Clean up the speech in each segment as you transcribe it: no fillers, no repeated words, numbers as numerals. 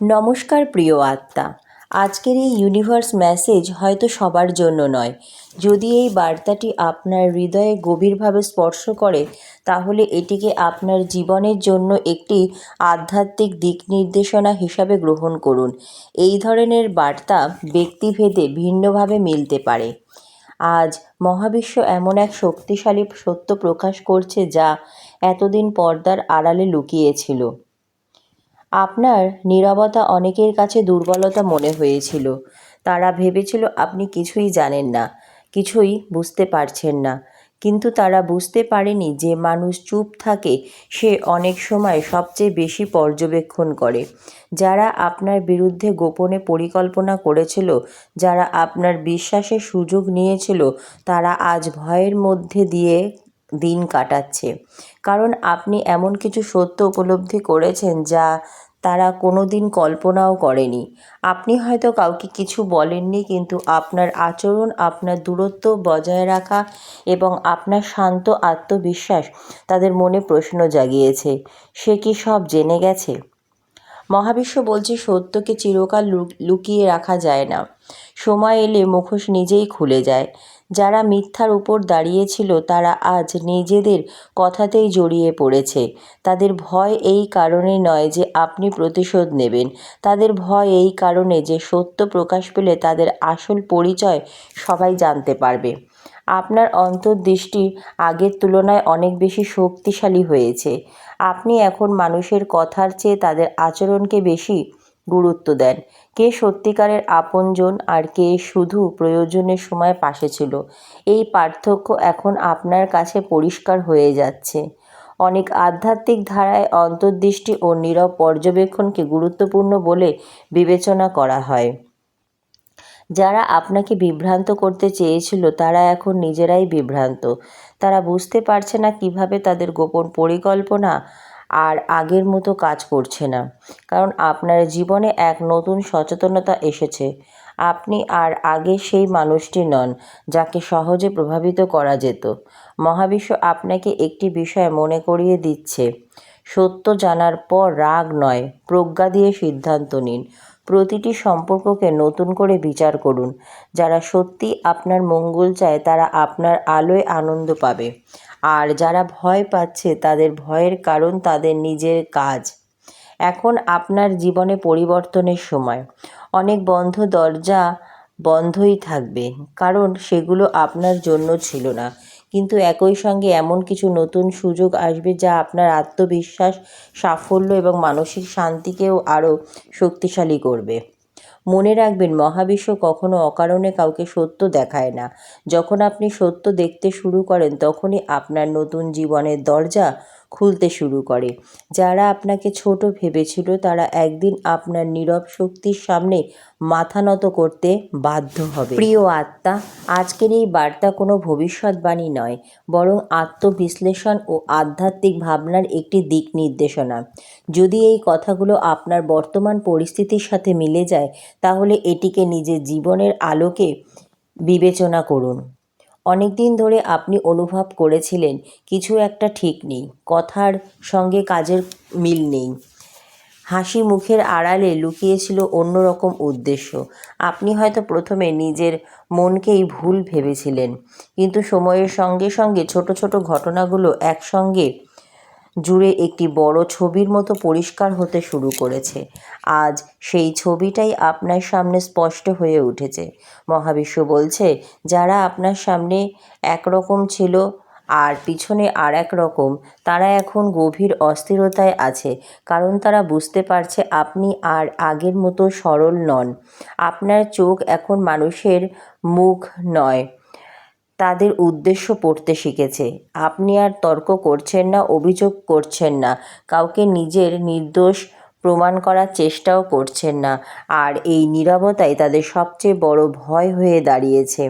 নমস্কার প্রিয় আত্মা। আজকের এই ইউনিভার্স মেসেজ হয়তো সবার জন্য নয়। যদি এই বার্তাটি আপনার হৃদয়ে গভীরভাবে স্পর্শ করে, তাহলে এটিকে আপনার জীবনের জন্য একটি আধ্যাত্মিক দিক নির্দেশনা হিসাবে গ্রহণ করুন। এই ধরনের বার্তা ব্যক্তিভেদে ভিন্নভাবে মিলতে পারে। আজ মহাবিশ্ব এমন এক শক্তিশালী সত্য প্রকাশ করছে যা এতদিন পর্দার আড়ালে লুকিয়েছিল। আপনার নীরবতা অনেকের কাছে দুর্বলতা মনে হয়েছিল। তারা ভেবেছিল আপনি কিছুই জানেন না, কিছুই বুঝতে পারছেন না। কিন্তু তারা বুঝতে পারেনি যে মানুষ চুপ থাকে সে অনেক সময় সবচেয়ে বেশি পর্যবেক্ষণ করে। যারা আপনার বিরুদ্ধে গোপনে পরিকল্পনা করেছিল, যারা আপনার বিশ্বাসের সুযোগ নিয়েছিল, তারা আজ ভয়ের মধ্যে দিয়ে দিন কাটাচ্ছে। কারণ আপনি এমন কিছু সত্য উপলব্ধি করেছেন যা তারা কোনো দিন কল্পনাও করেনি। আপনি হয়তো কাউকে কিছু বলেননি, কিন্তু আপনার আচরণ, আপনার দূরত্ব বজায় রাখা এবং আপনার শান্ত আত্মবিশ্বাস তাদের মনে প্রশ্ন জাগিয়েছে। সে কি সব জেনে গেছে? মহাবিশ্ব বলছে সত্যকে চিরকাল লুকিয়ে রাখা যায় না। সময় এলে মুখোশ নিজেই খুলে যায়। যারা মিথ্যার উপর দাঁড়িয়েছিল তারা আজ নিজেদের কথাতেই জড়িয়ে পড়েছে। তাদের ভয় এই কারণে নয় যে আপনি প্রতিশোধ নেবেন, তাদের ভয় এই কারণে যে সত্য প্রকাশ পেলে তাদের আসল পরিচয় সবাই জানতে পারবে। আপনার অন্তর্দৃষ্টি আগের তুলনায় অনেক বেশি শক্তিশালী হয়েছে। আপনি এখন মানুষের কথার চেয়ে তাদের আচরণকে বেশি গুরুত্ব দেন। কে সত্যিকারের আপনজন আর কে শুধু প্রয়োজনের সময় পাশে ছিল, এই পার্থক্য এখন আপনার কাছে পরিষ্কার হয়ে যাচ্ছে। অনেক আধ্যাত্মিক ধারায় অন্তর্দৃষ্টি ও নীরব পর্যবেক্ষণকে গুরুত্বপূর্ণ বলে বিবেচনা করা হয়। যারা আপনাকে বিভ্রান্ত করতে চেয়েছিল তারা এখন নিজেরাই বিভ্রান্ত। তারা বুঝতে পারছে না কিভাবে তাদের গোপন পরিকল্পনা আর আগের মতো কাজ করছে না। কারণ আপনার জীবনে এক নতুন সচেতনতা এসেছে। আপনি আর আগে সেই মানুষটি নন যাকে সহজে প্রভাবিত করা যেত। মহাবিশ্ব আপনাকে একটি বিষয় মনে করিয়ে দিচ্ছে। সত্য জানার পর রাগ নয়, প্রজ্ঞা দিয়ে সিদ্ধান্ত নিন। প্রতিটি সম্পর্ককে নতুন করে বিচার করুন। যারা সত্যি আপনার মঙ্গল চায় তারা আপনার আলোয় আনন্দ পাবে, আর যারা ভয় পাচ্ছে তাদের ভয়ের কারণ তাদের নিজের কাজ। এখন আপনার জীবনে পরিবর্তনের সময়। অনেক বন্ধ দরজা বন্ধই থাকবে, কারণ সেগুলো আপনার জন্য ছিল না। কিন্তু একই সঙ্গে এমন কিছু নতুন সুযোগ আসবে যা আপনার আত্মবিশ্বাস, সাফল্য এবং মানসিক শান্তিকেও আরও শক্তিশালী করবে। মনে রাখবেন, মহাবিশ্ব কখনো অকারণে কাউকে সত্য দেখায় না। যখন আপনি সত্য দেখতে শুরু করেন তখনই আপনার নতুন জীবনের দরজা খুলতে শুরু করে। যারা আপনাকে ছোট ভেবেছিল তারা একদিন আপনার নীরব শক্তির সামনে মাথা নত করতে বাধ্য হবে। প্রিয় আত্মা, আজকের এই বার্তা কোনো ভবিষ্যৎবাণী নয়, বরং আত্মবিশ্লেষণ ও আধ্যাত্মিক ভাবনার একটি দিক নির্দেশনা। যদি এই কথাগুলো আপনার বর্তমান পরিস্থিতির সাথে মিলে যায়, তাহলে এটিকে নিজের জীবনের আলোকে বিবেচনা করুন। অনেক দিন ধরে আপনি অনুভব করেছিলেন কিছু একটা ঠিক নেই, কথার সঙ্গে কাজের মিল নেই, হাসি মুখের আড়ালে লুকিয়েছিল অন্যরকম উদ্দেশ্য। আপনি হয়তো প্রথমে নিজের মনকেই ভুল ভেবেছিলেন, কিন্তু সময়ের সঙ্গে সঙ্গে ছোট ছোট ঘটনাগুলো একসঙ্গে জুড়ে একটি বড় ছবির মতো পরিষ্কার হতে শুরু করেছে। আজ সেই ছবিটাই আপনার সামনে স্পষ্ট হয়ে উঠেছে। মহাবিশ্ব বলছে, যারা আপনার সামনে একরকম ছিল আর পিছনে আর এক রকম, তারা এখন গভীর অস্থিরতায় আছে, কারণ তারা বুঝতে পারছে আপনি আর আগের মতো সরল নন। আপনার চোখ এখন মানুষের মুখ নয়, তাদের উদ্দেশ্য পড়তে শিখেছে। আপনি আর তর্ক করছেন না, অভিযোগ করছেন না, কাউকে নিজের নির্দোষ প্রমাণ করার চেষ্টাও করছেন না। আর এই নীরবতাই তাদের সবচেয়ে বড় ভয় হয়ে দাঁড়িয়েছে।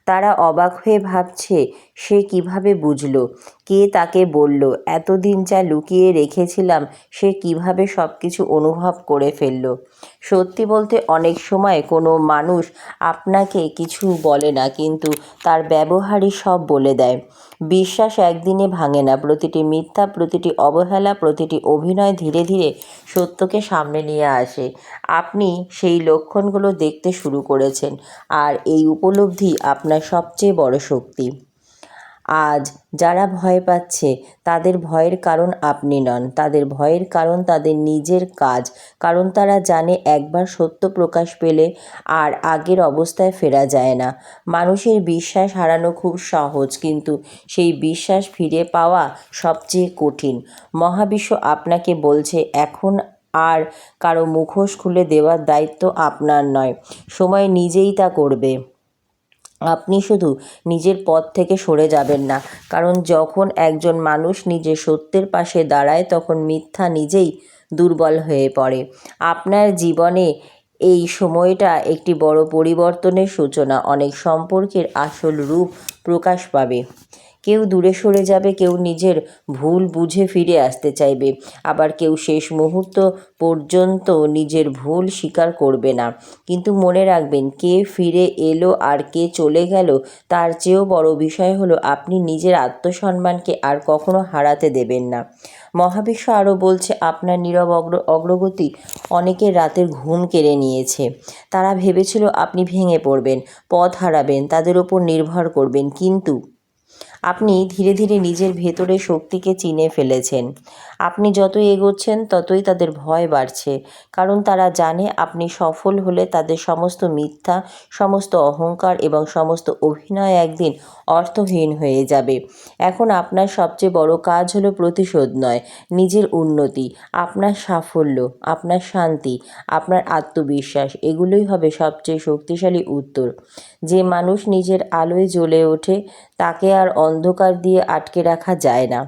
তারা অবাক হয়ে ভাবছে, সে কিভাবে বুঝলো, কে তাকে বলল, এতদিন যা লুকিয়ে রেখেছিলাম সে কিভাবে সব কিছু অনুভব করে ফেলল। সত্যি বলতে অনেক সময় কোনো মানুষ আপনাকে কিছু বলে না, কিন্তু তার ব্যবহারই সব বলে দেয়। বিশ্বাস একদিনে ভাঙে না। প্রতিটি মিথ্যা, প্রতিটি অবহেলা, প্রতিটি অভিনয় ধীরে ধীরে সত্যকে সামনে নিয়ে আসে। আপনি সেই লক্ষণগুলো দেখতে শুরু করেছেন, আর এই উপলব্ধি আপনার সবচেয়ে বড় শক্তি। আজ যারা ভয় পাচ্ছে তাদের ভয়ের কারণ আপনি নন, তাদের ভয়ের কারণ তাদের নিজের কাজ। কারণ তারা জানে একবার সত্য প্রকাশ পেলে আর আগের অবস্থায় ফেরা যায় না। মানুষের বিশ্বাস হারানো খুব সহজ, কিন্তু সেই বিশ্বাস ফিরে পাওয়া সবচেয়ে কঠিন। মহাবিশ্ব আপনাকে বলছে এখন আর কারো মুখোশ খুলে দেওয়ার দায়িত্ব আপনার নয়, সময় নিজেই তা করবে। আপনি শুধু নিজের পথ থেকে সরে যাবেন না, কারণ যখন একজন মানুষ নিজের সত্যের পাশে দাঁড়ায় তখন মিথ্যা নিজেই দুর্বল হয়ে পড়ে। আপনার জীবনে এই সময়টা একটি বড় পরিবর্তনের সূচনা। অনেক সম্পর্কের আসল রূপ প্রকাশ পাবে। কেউ দূরে সরে যাবে, কেউ নিজের ভুল বুঝে ফিরে আসতে চাইবে, আবার কেউ শেষ মুহূর্ত পর্যন্ত নিজের ভুল স্বীকার করবে না। কিন্তু মনে রাখবেন, কে ফিরে এলো আর কে চলে গেল তার চেয়েও বড় বিষয় হলো আপনি নিজের আত্মসম্মানকে আর কখনো হারাতে দেবেন না। মহাবিশ্ব আরও বলছে, আপনার নীরব অগ্রগতি অনেকের রাতের ঘুম কেড়ে নিয়েছে। তারা ভেবেছিল আপনি ভেঙে পড়বেন, পথ হারাবেন, তাদের ওপর নির্ভর করবেন, কিন্তু আপনি ধীরে ধীরে নিজের ভেতরের শক্তিকে চিনে ফেলেছেন। আপনি যত এগোচ্ছেন ততই তাদের ভয় বাড়ছে, কারণ তারা জানে আপনি সফল হলে তাদের সমস্ত মিথ্যা, সমস্ত অহংকার এবং সমস্ত অভিনয় একদিন অর্থহীন হয়ে যাবে। এখন আপনার সবচেয়ে বড় কাজ হলো প্রতিশোধ নয়, নিজের উন্নতি। আপনার সাফল্য, আপনার শান্তি, আপনার আত্মবিশ্বাস, এগুলোই হবে সবচেয়ে শক্তিশালী উত্তর। যে মানুষ নিজের আলোয় জ্বলে ওঠে তাকে আর অন্ধকার দিয়ে আটকে রাখা যায় না।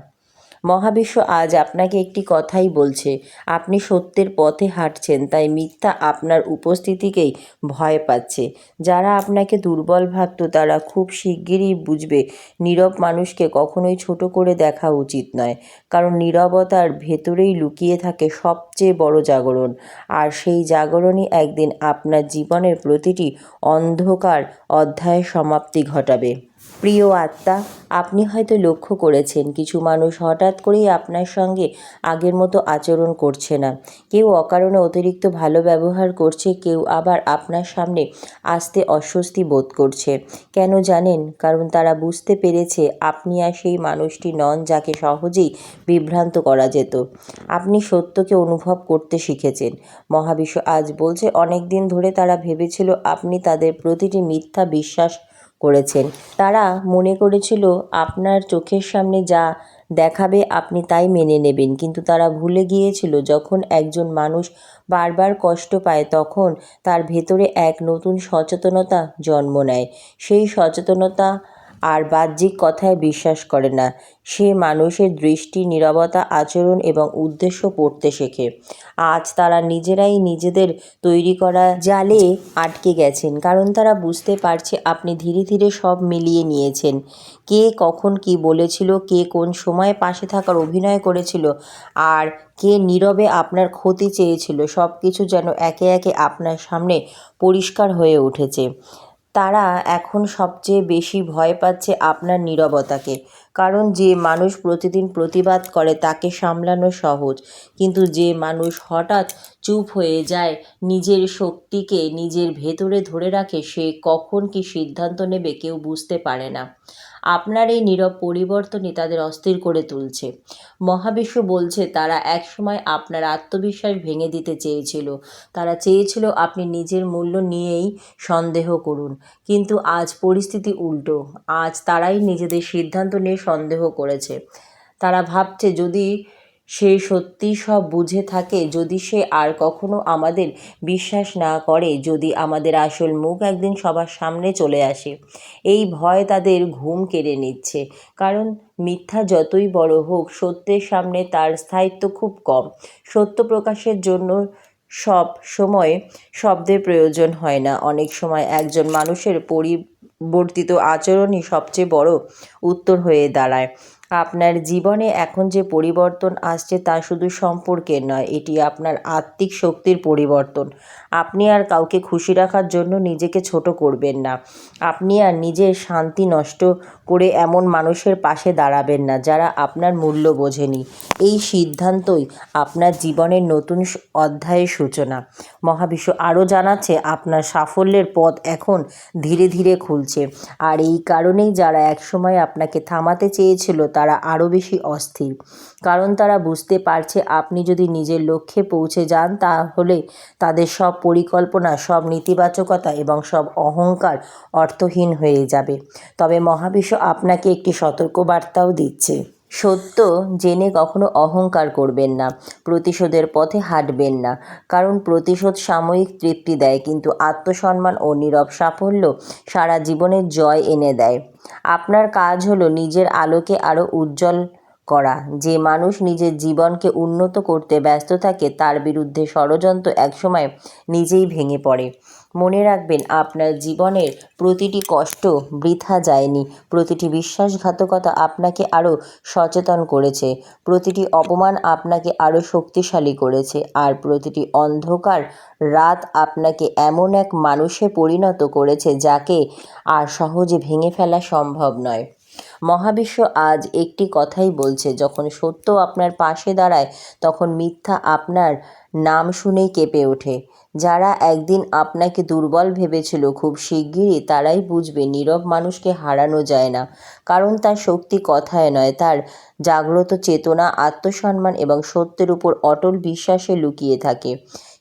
মহাবিশ্ব আজ আপনাকে একটি কথাই বলছে, আপনি সত্যের পথে হাঁটছেন, তাই মিথ্যা আপনার উপস্থিতিকেই ভয় পাচ্ছে। যারা আপনাকে দুর্বল ভাবত তারা খুব শিগগিরই বুঝবে নীরব মানুষকে কখনোই ছোট করে দেখা উচিত নয়, কারণ নীরবতার ভেতরেই লুকিয়ে থাকে সবচেয়ে বড় জাগরণ। আর সেই জাগরণই একদিন আপনার জীবনের প্রতিটি অন্ধকার অধ্যায়ের সমাপ্তি ঘটাবে। প্রিয় আত্মা, আপনি হয়তো লক্ষ্য করেছেন কিছু মানুষ হঠাৎ করেই আপনার সঙ্গে আগের মতো আচরণ করছে না। কেউ অকারণে অতিরিক্ত ভালো ব্যবহার করছে, কেউ আবার আপনার সামনে আসতে অস্বস্তি বোধ করছে। কেন জানেন? কারণ তারা বুঝতে পেরেছে আপনি আর সেই মানুষটি নন যাকে সহজেই বিভ্রান্ত করা যেত। আপনি সত্যকে অনুভব করতে শিখেছেন। মহাবিশ্ব আজ বলছে, অনেক দিন ধরে তারা ভেবেছিল আপনি তাদের প্রতিটি মিথ্যা বিশ্বাস করেছেন। তারা মনে করেছিল আপনার চোখের সামনে যা দেখাবে আপনি তাই মেনে নেবেন, কিন্তু তারা ভুলে গিয়েছিল যখন একজন মানুষ বারবার কষ্ট পায় তখন তার ভেতরে এক নতুন সচেতনতা জন্ম নেয়। সেই সচেতনতা আর বাহ্যিক কথায় বিশ্বাস করে না, সে মানুষের দৃষ্টি, নীরবতা, আচরণ এবং উদ্দেশ্য পড়তে শেখে। আজ তারা নিজেরাই নিজেদের তৈরি করা জালে আটকে গেছেন, কারণ তারা বুঝতে পারছে আপনি ধীরে ধীরে সব মিলিয়ে নিয়েছেন। কে কখন কি বলেছিল, কে কোন সময় পাশে থাকার অভিনয় করেছিল, আর কে নীরবে আপনার ক্ষতি চেয়েছিল, সব কিছু যেন একে একে আপনার সামনে পরিষ্কার হয়ে উঠেছে। তারা এখন সবচেয়ে বেশি ভয় পাচ্ছে আপনার নীরবতাকে, কারণ যে মানুষ প্রতিদিন প্রতিবাদ করে তাকে সামলানো সহজ, কিন্তু যে মানুষ হঠাৎ চুপ হয়ে যায়, নিজের শক্তিকে নিজের ভেতরে ধরে রাখে, সে কখন কী সিদ্ধান্ত নেবে কেউ বুঝতে পারে না। আপনার এই নীরব পরিবর্তনই তাদের অস্থির করে তুলছে। মহাবিশ্ব বলছে, তারা একসময় আপনার আত্মবিশ্বাস ভেঙে দিতে চেয়েছিল। তারা চেয়েছিল আপনি নিজের মূল্য নিয়েই সন্দেহ করুন, কিন্তু আজ পরিস্থিতি উল্টো। আজ তারাই নিজেদের সিদ্ধান্ত নিয়ে সন্দেহ করেছে। তারা ভাবছে, যদি সে সত্যি সব বুঝে থাকে, যদি সে আর কখনো আমাদের বিশ্বাস না করে, যদি আমাদের আসল মুখ একদিন সবার সামনে চলে আসে। এই ভয় তাদের ঘুম কেড়ে নিচ্ছে, কারণ মিথ্যা যতই বড় হোক, সত্যের সামনে তার স্থায়িত্ব খুব কম। সত্য প্রকাশের জন্য সব সময় শব্দের প্রয়োজন হয় না। অনেক সময় একজন মানুষের পরিবর্তিত আচরণই সবচেয়ে বড় উত্তর হয়ে দাঁড়ায়। আপনার জীবনে এখন যে পরিবর্তন আসছে তা শুধু সম্পর্কের নয়, এটি আপনার আত্মিক শক্তির পরিবর্তন। আপনি আর কাউকে খুশি রাখার জন্য নিজেকে ছোট করবেন না। আপনি আর নিজের শান্তি নষ্ট করে এমন মানুষের পাশে দাঁড়াবেন না যারা আপনার মূল্য বোঝেনি। এই সিদ্ধান্তই আপনার জীবনের নতুন অধ্যায়ের সূচনা। মহাবিশ্ব আরও জানাচ্ছে আপনার সাফল্যের পথ এখন ধীরে ধীরে খুলছে, আর এই কারণেই যারা একসময় আপনাকে থামাতে চেয়েছিল তারা আরও বেশি অস্থির, কারণ তারা বুঝতে পারছে আপনি যদি নিজের লক্ষ্যে পৌঁছে যান তাহলে তাদের সব পরিকল্পনা, সব নেতিবাচকতা এবং সব অহংকার অর্থহীন হয়ে যাবে। তবে মহাবিশ্ব আপনাকে একটি সতর্কবার্তাও দিচ্ছে। সত্য জেনে কখনো অহংকার করবেন না, প্রতিশোধের পথে হাঁটবেন না, কারণ প্রতিশোধ সাময়িক তৃপ্তি দেয় কিন্তু আত্মসম্মান ও নীরব সাফল্য সারা জীবনের জয় এনে দেয়। আপনার কাজ হলো নিজের আলোকে আরও উজ্জ্বল করা। যে মানুষ নিজের জীবনকে উন্নত করতে ব্যস্ত থাকে তার বিরুদ্ধে ষড়যন্ত্র একসময় নিজেই ভেঙে পড়ে। মনে রাখবেন, আপনার জীবনের প্রতিটি কষ্ট বৃথা যায়নি, প্রতিটি বিশ্বাসঘাতকতা আপনাকে আরও সচেতন করেছে, প্রতিটি অপমান আপনাকে আরও শক্তিশালী করেছে, আর প্রতিটি অন্ধকার রাত আপনাকে এমন এক মানুষে পরিণত করেছে যাকে আর সহজে ভেঙে ফেলা সম্ভব নয়। মহাবিশ্ব আজ একটি কথাই বলছে, যখন সত্য আপনার পাশে দাঁড়ায় তখন মিথ্যা আপনার নাম শুনেই কেঁপে ওঠে। যারা একদিন আপনাকে দুর্বল ভেবেছিল খুব শিগগিরই তারাই বুঝবে নীরব মানুষকে হারানো যায় না, কারণ তার শক্তি কথায় নয়, তার জাগ্রত চেতনা, আত্মসম্মান এবং সত্যের উপর অটল বিশ্বাসে লুকিয়ে থাকে।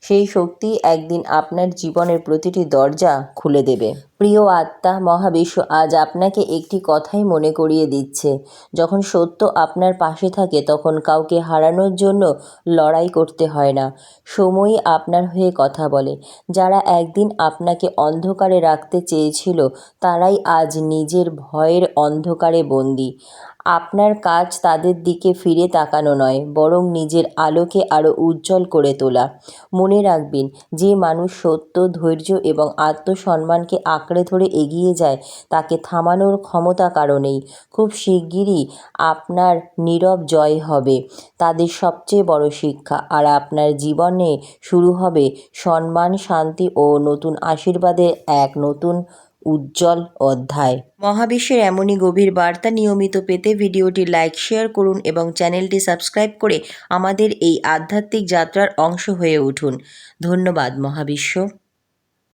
সেই শক্তি একদিন আপনার জীবনের প্রতিটি দরজা খুলে দেবে। প্রিয় আত্মা, মহাবিশ্ব আজ আপনাকে একটি কথাই মনে করিয়ে দিচ্ছে, যখন সত্য আপনার পাশে থাকে তখন কাউকে হারানোর জন্য লড়াই করতে হয় না, সময়ই আপনার হয়ে কথা বলে। যারা একদিন আপনাকে অন্ধকারে রাখতে চেয়েছিল তারাই আজ নিজের ভয়ের অন্ধকারে বন্দী। আপনার কাজ তাদের দিকে ফিরে তাকানো নয়, বরং নিজের আলোকে আরও উজ্জ্বল করে তোলা। মনে রাখবেন, যে মানুষ সত্য, ধৈর্য এবং আত্মসম্মানকে আঁকড়ে ধরে এগিয়ে যায় তাকে থামানোর ক্ষমতা কারো নেই। খুব শিগগিরই আপনার নীরব জয় হবে তাদের সবচেয়ে বড় শিক্ষা, আর আপনার জীবনে শুরু হবে সম্মান, শান্তি ও নতুন আশীর্বাদের এক নতুন উজ্জ্বল অধ্যায়। মহাবিশ্বের এমনই গভীর বার্তা নিয়মিত পেতে ভিডিওটি লাইক, শেয়ার করুন এবং চ্যানেলটি সাবস্ক্রাইব করে আমাদের এই আধ্যাত্মিক যাত্রার অংশ হয়ে উঠুন। ধন্যবাদ মহাবিশ্ব।